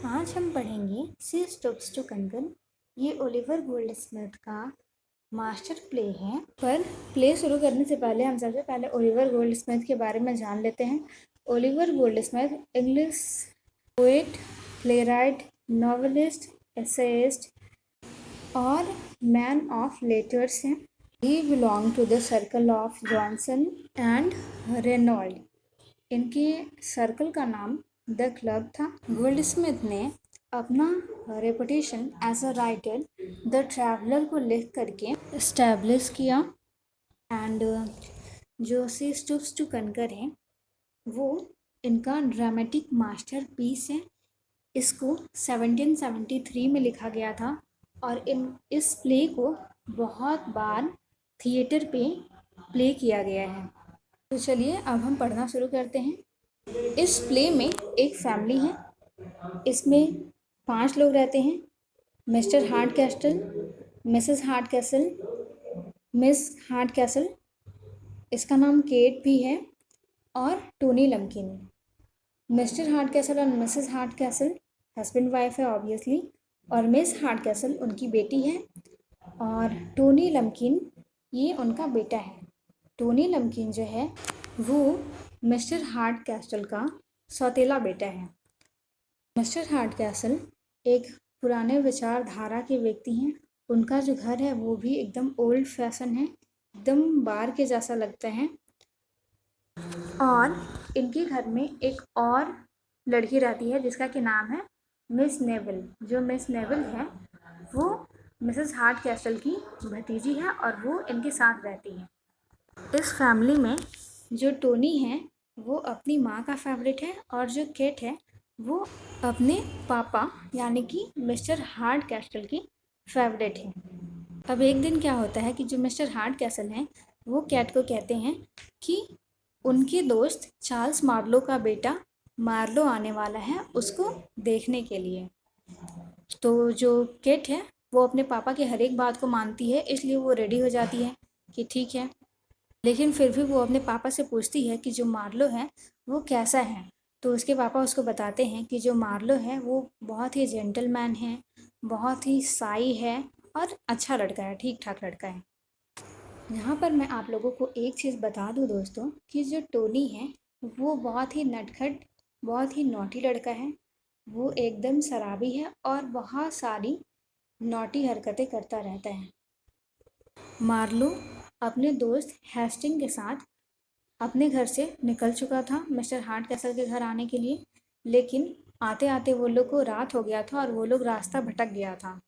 आज हम पढ़ेंगे सी स्टॉप्स टू कंकन। ये ओलिवर गोल्डस्मिथ का मास्टर प्ले है। पर प्ले शुरू करने से पहले हम सबसे पहले ओलिवर गोल्डस्मिथ के बारे में जान लेते हैं। Oliver Goldsmith English poet, playwright, novelist, essayist और मैन ऑफ लेटर्स हैं। He belong to the circle of Johnson and Reynold. इनके सर्कल का नाम द क्लब था। गोल्डस्मिथ ने अपना reputation as a writer the traveller को लिख करके इस्टेब्लिश किया। एंड जो सी स्टूप्स टू कनकर है वो इनका ड्रामेटिक मास्टर पीस है। इसको 1773 में लिखा गया था और इस प्ले को बहुत बार थिएटर पे प्ले किया गया है। तो चलिए अब हम पढ़ना शुरू करते हैं। इस प्ले में एक फैमिली है। इसमें 5 लोग रहते हैं। Mister hard castle, Mrs hard castle, miss hard castle, इसका नाम केट भी है, और टोनी लम्किन। मिस्टर हार्ड कैसल और Mrs hard castle husband wife है ऑब्वियसली, और मिस हार्ड कैसल उनकी बेटी है, और टोनी लम्किन ये उनका बेटा है। टोनी लम्किन जो है वो मिस्टर हार्ड कैस्टल का सौतेला बेटा है। मिस्टर हार्ड कैसल एक पुराने विचारधारा के व्यक्ति हैं। उनका जो घर है वो भी एकदम ओल्ड फैशन है, एकदम बार के जैसा लगता है। और इनके घर में एक और लड़की रहती है जिसका कि नाम है मिस नेविल। जो मिस नेविल है वो मिसेस हार्ड कैस्टल की भतीजी है और वो इनके साथ रहती है। इस फैमिली में जो टोनी है वो अपनी माँ का फेवरेट है, और जो केट है वो अपने पापा यानी कि मिस्टर हार्ड कैस्टल की फेवरेट है। अब एक दिन क्या होता है कि जो मिस्टर हार्ड कैसल हैं वो कैट को कहते हैं कि उनके दोस्त चार्ल्स मार्लो का बेटा मार्लो आने वाला है उसको देखने के लिए। तो जो केट है वो अपने पापा की हर एक बात को मानती है, इसलिए वो रेडी हो जाती है कि ठीक है। लेकिन फिर भी वो अपने पापा से पूछती है कि जो मार्लो है वो कैसा है। तो उसके पापा उसको बताते हैं कि जो मार्लो है वो बहुत ही जेंटलमैन है, बहुत ही साई है और अच्छा लड़का है, ठीक ठाक लड़का है। यहाँ पर मैं आप लोगों को एक चीज़ बता दूँ दोस्तों कि जो टोनी है वो बहुत ही नटखट, बहुत ही नॉटी लड़का है। वो एकदम शराबी है और बहुत सारी नॉटी हरकतें करता रहता है। मार्लो अपने दोस्त हेस्टिंग के साथ अपने घर से निकल चुका था मिस्टर हार्ड कैसल के घर आने के लिए, लेकिन आते आते वो लोग को रात हो गया था और वो लोग रास्ता भटक गया था।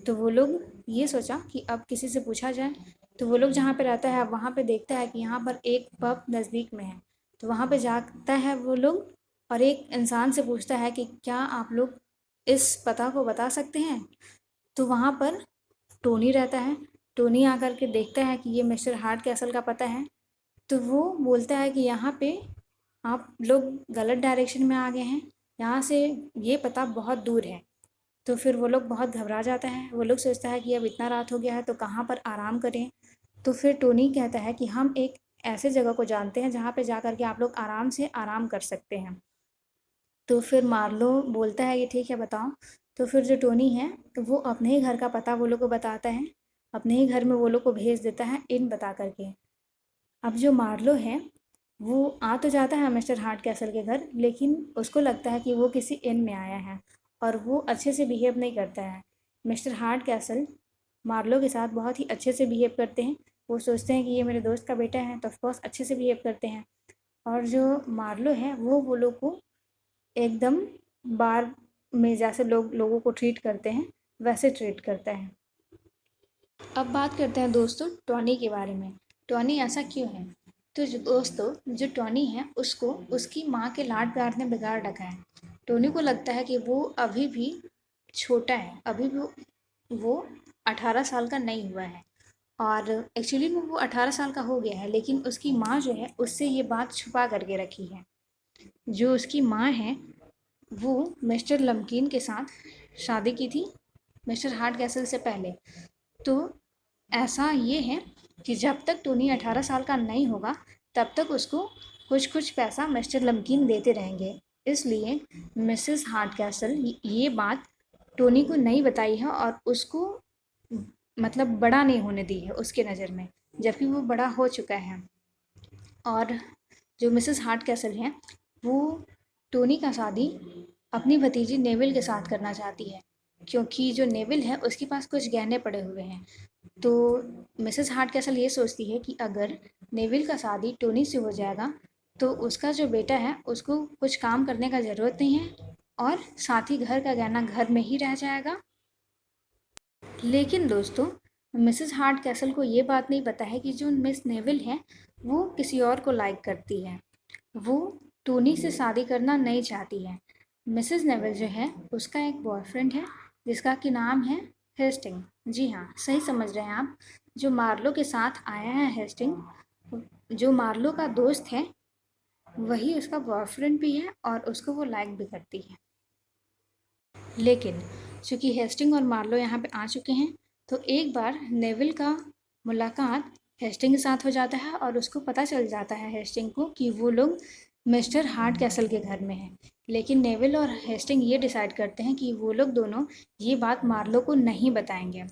तो वो लोग ये सोचा कि अब किसी से पूछा जाए। तो वो लोग जहाँ पे रहता है वहाँ पे देखता है कि यहाँ पर एक पब नज़दीक में है। तो वहाँ पे जाता है वो लोग और एक इंसान से पूछता है कि क्या आप लोग इस पता को बता सकते हैं। तो वहाँ पर टोनी रहता है। टोनी आकर के देखता है कि ये मिस्टर हार्ड कैसल का पता है। तो वो बोलता है कि यहाँ पे आप लोग गलत डायरेक्शन में आ गए हैं, यहाँ से ये पता बहुत दूर है। तो फिर वो लोग बहुत घबरा जाता है। वो लोग सोचता है कि अब इतना रात हो गया है तो कहाँ पर आराम करें। तो फिर टोनी कहता है कि हम एक ऐसे जगह को जानते हैं जहाँ पे जा कर के आप लोग आराम से आराम कर सकते हैं। तो फिर मार्लो बोलता है कि ठीक है बताओ। तो फिर जो टोनी है तो वो अपने ही घर का पता वो लोग को बताता है, अपने ही घर में वो लोग को भेज देता है इन बता करके। अब जो मार्लो है वो आ तो जाता है मिस्टर हार्ड कैसल के घर, लेकिन उसको लगता है कि वो किसी इन में आया है और वो अच्छे से बिहेव नहीं करता है। मिस्टर हार्ड कैसल मार्लो के साथ बहुत ही अच्छे से बिहेव करते हैं। वो सोचते हैं कि ये मेरे दोस्त का बेटा है तो ऑफकोर्स अच्छे से बिहेव करते हैं। और जो मार्लो है वो लोग को एकदम बार में जैसे लोगों को ट्रीट करते हैं वैसे ट्रीट करता है। अब बात करते हैं दोस्तों टॉनी के बारे में। टॉनी ऐसा क्यों है? तो दोस्तों जो टॉनी है उसको उसकी माँ के लाड प्यार ने बिगाड़ रखा है। टॉनी को लगता है कि वो अभी भी छोटा है, अभी भी वो 18 साल का नहीं हुआ है। और एक्चुअली में वो 18 साल का हो गया है, लेकिन उसकी माँ जो है उससे ये बात छुपा करके रखी है। जो उसकी माँ है वो मिस्टर लम्कीन के साथ शादी की थी मिस्टर हार्ड कैसल से पहले। तो ऐसा ये है कि जब तक टोनी 18 साल का नहीं होगा तब तक उसको कुछ कुछ पैसा मिस्टर लम्कीन देते रहेंगे। इसलिए मिसेस हार्डकैसल ये बात टोनी को नहीं बताई है और उसको मतलब बड़ा नहीं होने दी है उसके नज़र में, जबकि वो बड़ा हो चुका है। और जो मिसेस हार्डकैसल हैं वो टोनी का शादी अपनी भतीजी नेविल के साथ करना चाहती है, क्योंकि जो नेविल है उसके पास कुछ गहने पड़े हुए हैं। तो मिसेस हार्डकैसल ये सोचती है कि अगर नेविल का शादी टोनी से हो जाएगा तो उसका जो बेटा है उसको कुछ काम करने का ज़रूरत नहीं है और साथ ही घर का गहना घर में ही रह जाएगा। लेकिन दोस्तों, मिसेस हार्डकैसल को ये बात नहीं पता है कि जो मिस नेविल है वो किसी और को लाइक करती है। वो टोनी से शादी करना नहीं चाहती है। मिसेस नेविल जो है उसका एक बॉयफ्रेंड है जिसका कि नाम है हेस्टिंग। जी हाँ, सही समझ रहे हैं आप। जो मार्लो के साथ आया है हेस्टिंग, जो मार्लो का दोस्त है, वही उसका बॉयफ्रेंड भी है और उसको वो लाइक भी करती है। लेकिन चूंकि हेस्टिंग और मार्लो यहाँ पे आ चुके हैं तो एक बार नेविल का मुलाकात हेस्टिंग के साथ हो जाता है और उसको पता चल जाता है हेस्टिंग को कि वो लोग मिस्टर हार्ड कैसल के घर में हैं। लेकिन नेविल और हेस्टिंग ये डिसाइड करते हैं कि वो लोग दोनों ये बात मार्लो को नहीं बताएंगे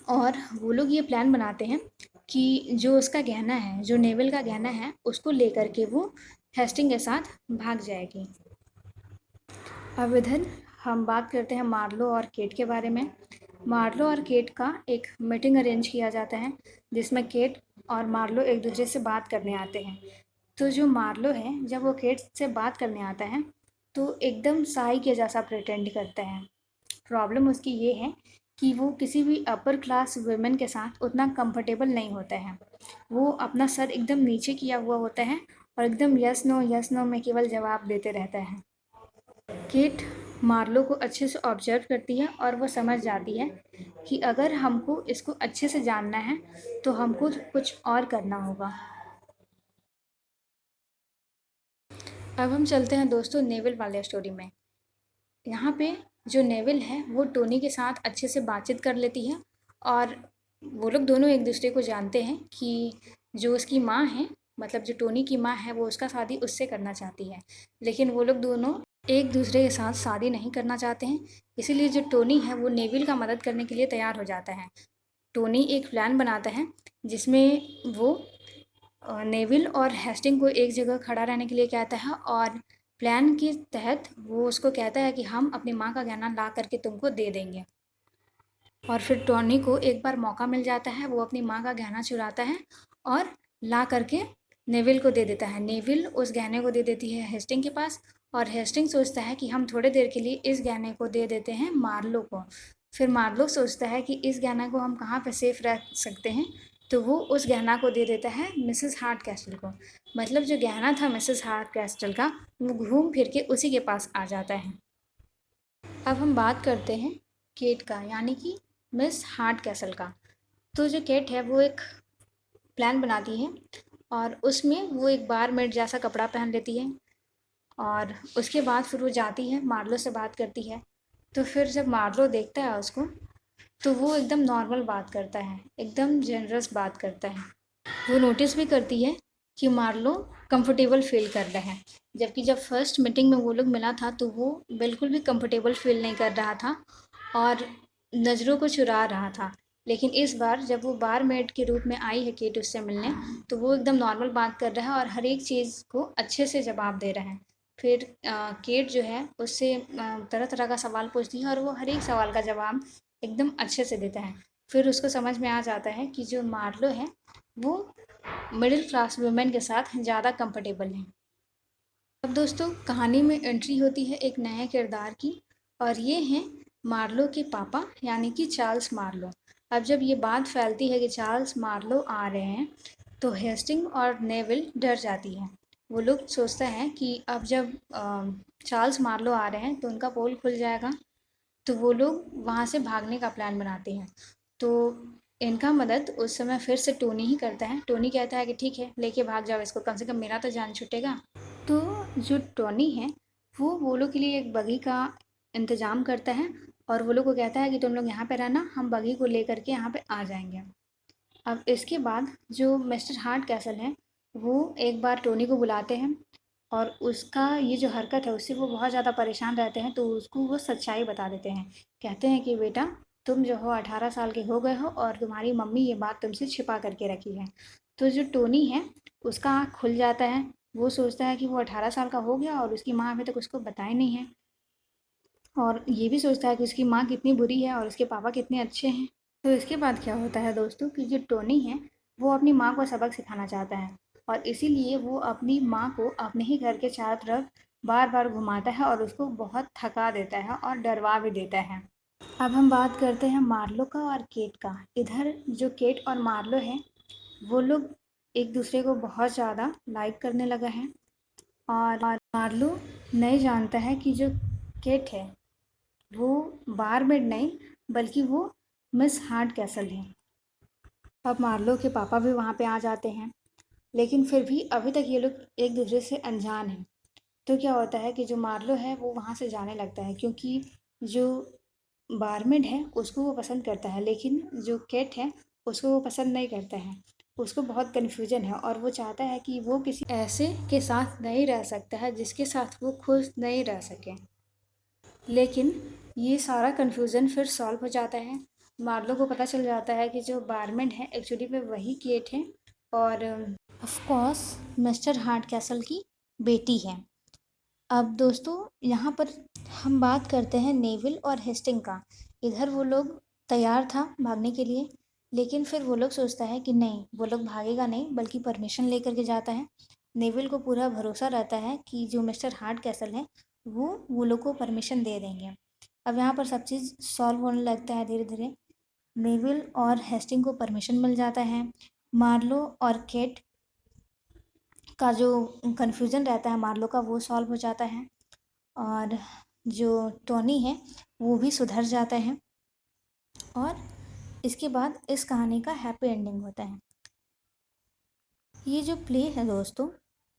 और वो लोग ये प्लान बनाते हैं कि जो उसका गहना है, जो नेविल का गहना है, उसको लेकर के वो हेस्टिंग के साथ भाग जाएगी। अब इधर हम बात करते हैं मार्लो और केट के बारे में। मार्लो और केट का एक मीटिंग अरेंज किया जाता है जिसमें केट और मार्लो एक दूसरे से बात करने आते हैं। तो जो मार्लो है जब वो केट से बात करने आता है तो एकदम साई के जैसा प्रिटेंड करता है। प्रॉब्लम उसकी ये है कि वो किसी भी अपर क्लास वुमेन के साथ उतना कंफर्टेबल नहीं होता है। वो अपना सर एकदम नीचे किया हुआ होता है और एकदम यस नो में केवल जवाब देते रहता है। केट मार्लो को अच्छे से ऑब्जर्व करती है और वो समझ जाती है कि अगर हमको इसको अच्छे से जानना है तो हमको कुछ और करना होगा। अब हम चलते हैं दोस्तों नेविल वाले स्टोरी में। यहाँ पे जो नेविल है वो टोनी के साथ अच्छे से बातचीत कर लेती है और वो लोग दोनों एक दूसरे को जानते हैं कि जो उसकी माँ है, मतलब जो टोनी की माँ है, वो उसका शादी उससे करना चाहती है। लेकिन वो लोग दोनों एक दूसरे के साथ शादी नहीं करना चाहते हैं, इसीलिए जो टोनी है वो नेविल का मदद करने के लिए तैयार हो जाता है। टोनी एक प्लान बनाता है जिसमें वो नेविल और हेस्टिंग को एक जगह खड़ा रहने के लिए कहता है और प्लान के तहत वो उसको कहता है कि हम अपनी माँ का गहना ला करके तुमको दे देंगे। और फिर टोनी को एक बार मौका मिल जाता है, वो अपनी माँ का गहना चुराता है और ला करके नेविल को दे देता है। नेविल उस गहने को दे देती है हेस्टिंग के पास और हेस्टिंग सोचता है कि हम थोड़े देर के लिए इस गहने को दे देते हैं मार्लो को। फिर मार्लो सोचता है कि इस गहने को हम कहाँ पे सेफ रख सकते हैं, तो वो उस गहना को दे देता है मिसेस हार्ड कैस्टल को। मतलब जो गहना था मिसेस हार्ड कैस्टल का, वो घूम फिर के उसी के पास आ जाता है। अब हम बात करते हैं केट का, यानी कि मिस हार्ड कैसल का। तो जो केट है वो एक प्लान बनाती है और उसमें वो एक बारमेड जैसा कपड़ा पहन लेती है और उसके बाद फिर वो जाती है मार्लो से बात करती है। तो फिर जब मार्लो देखता है उसको तो वो एकदम नॉर्मल बात करता है, एकदम जनरस बात करता है। वो नोटिस भी करती है कि मार्लो कंफर्टेबल फील कर रहा है, जबकि जब फर्स्ट मीटिंग में वो लोग मिला था तो वो बिल्कुल भी कंफर्टेबल फील नहीं कर रहा था और नज़रों को चुरा रहा था। लेकिन इस बार जब वो बारमेड के रूप में आई है केट उससे मिलने, तो वो एकदम नॉर्मल बात कर रहा है और हर एक चीज़ को अच्छे से जवाब दे रहा है। फिर केट जो है उससे तरह तरह का सवाल पूछती है और वो हर एक सवाल का जवाब एकदम अच्छे से देता है। फिर उसको समझ में आ जाता है कि जो मार्लो है वो मिडिल क्लास वुमेन के साथ ज़्यादा कंफर्टेबल है। अब दोस्तों कहानी में एंट्री होती है एक नए किरदार की और ये हैं मार्लो के पापा, यानी कि चार्ल्स मार्लो। अब जब ये बात फैलती है कि चार्ल्स मार्लो आ रहे हैं तो हेस्टिंग और नेविल डर जाती है। वो लोग सोचते हैं कि अब जब चार्ल्स मार्लो आ रहे हैं तो उनका पोल खुल जाएगा, तो वो लोग वहाँ से भागने का प्लान बनाते हैं। तो इनका मदद उस समय फिर से टोनी ही करता है। टोनी कहता है कि ठीक है, लेके भाग जाओ इसको, कम से कम मेरा तो जान छूटेगा। तो जो टोनी है वो लोग के लिए एक बगी का इंतज़ाम करता है और वो लोग को कहता है कि तुम लोग यहाँ पे रहना, हम बगी को लेकर के यहाँ पे आ जाएंगे। अब इसके बाद जो मिस्टर हार्ड कैसल हैं वो एक बार टोनी को बुलाते हैं और उसका ये जो हरकत है उससे वो बहुत ज़्यादा परेशान रहते हैं, तो उसको वो सच्चाई बता देते हैं। कहते हैं कि बेटा, तुम जो हो 18 साल के हो गए हो और तुम्हारी मम्मी ये बात तुमसे छिपा करके रखी है। तो जो टोनी है उसका आँख खुल जाता है। वो सोचता है कि वो 18 साल का हो गया और उसकी माँ अभी तक उसको बताए नहीं है, और ये भी सोचता है कि उसकी माँ कितनी बुरी है और उसके पापा कितने अच्छे हैं। तो इसके बाद क्या होता है दोस्तों कि जो टोनी है वो अपनी माँ को सबक सिखाना चाहता है, और इसीलिए वो अपनी माँ को अपने ही घर के चारों तरफ बार बार घुमाता है और उसको बहुत थका देता है और डरवा भी देता है। अब हम बात करते हैं मार्लो का और केट का। इधर जो केट और मार्लो है वो लोग एक दूसरे को बहुत ज़्यादा लाइक करने लगा है, और मार्लो नहीं जानता है कि जो केट है वो बारमेड नहीं बल्कि वो मिस हार्ड कैसल है। अब मार्लो के पापा भी वहाँ पे आ जाते हैं, लेकिन फिर भी अभी तक ये लोग एक दूसरे से अनजान हैं। तो क्या होता है कि जो मार्लो है वो वहाँ से जाने लगता है, क्योंकि जो बारमेड है उसको वो पसंद करता है, लेकिन जो केट है उसको वो पसंद नहीं करता है। उसको बहुत कन्फ्यूजन है और वो चाहता है कि वो किसी ऐसे के साथ नहीं रह सकता है जिसके साथ वो खुश नहीं रह सके। लेकिन ये सारा कन्फ्यूज़न फिर सॉल्व हो जाता है। मार्लो को पता चल जाता है कि जो बारमैन है एक्चुअली में वही केट है, और of course mister hard castle की बेटी है। अब दोस्तों यहाँ पर हम बात करते हैं नेविल और हेस्टिंग का। इधर वो लोग तैयार था भागने के लिए, लेकिन फिर वो लोग सोचता है कि नहीं, वो लोग भागेगा नहीं बल्कि परमिशन लेकर के जाता है। नेविल को पूरा भरोसा रहता है कि जो मिस्टर हार्ड कैसल है वो लोग को परमिशन दे देंगे। अब यहाँ पर सब चीज़ सॉल्व होने लगता है धीरे धीरे। नेविल और हेस्टिंग को परमिशन मिल जाता है। मार्लो और केट का जो कन्फ्यूज़न रहता है मार्लो का वो सॉल्व हो जाता है, और जो टोनी है वो भी सुधर जाता है, और इसके बाद इस कहानी का हैप्पी एंडिंग होता है। ये जो प्ले है दोस्तों,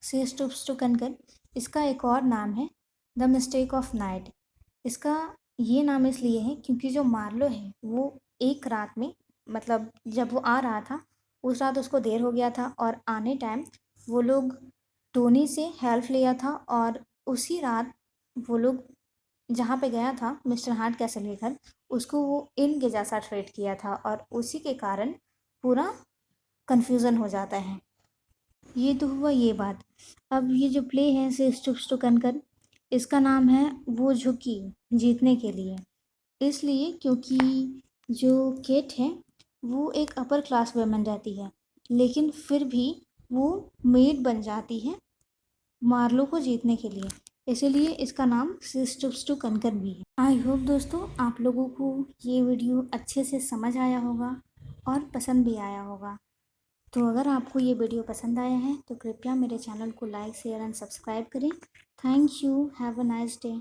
सी स्टूप्स टू कनकर, इसका एक और नाम है द मिस्टेक ऑफ नाइट। इसका ये नाम इसलिए है क्योंकि जो मार्लो है वो एक रात में, मतलब जब वो आ रहा था उस रात उसको देर हो गया था, और आने टाइम वो लोग टोनी से हेल्प लिया था, और उसी रात वो लोग जहाँ पे गया था मिस्टर हार्ट कैसल के घर, उसको वो इन के जैसा ट्रीट किया था, और उसी के कारण पूरा कन्फ्यूज़न हो जाता है। ये तो हुआ ये बात। अब ये जो प्ले है से स्टुप्स टू कनकर, इसका नाम है वो झुकी जीतने के लिए। इसलिए क्योंकि जो केट है वो एक अपर क्लास वुमन रहती है, लेकिन फिर भी वो मेड बन जाती है मार्लो को जीतने के लिए। इसीलिए इसका नाम स्टुप्स टू कनकर भी है। आई होप दोस्तों आप लोगों को ये वीडियो अच्छे से समझ आया होगा और पसंद भी आया होगा। तो अगर आपको ये वीडियो पसंद आया है तो कृपया मेरे चैनल को लाइक शेयर एंड सब्सक्राइब करें। Thank you, have a nice day.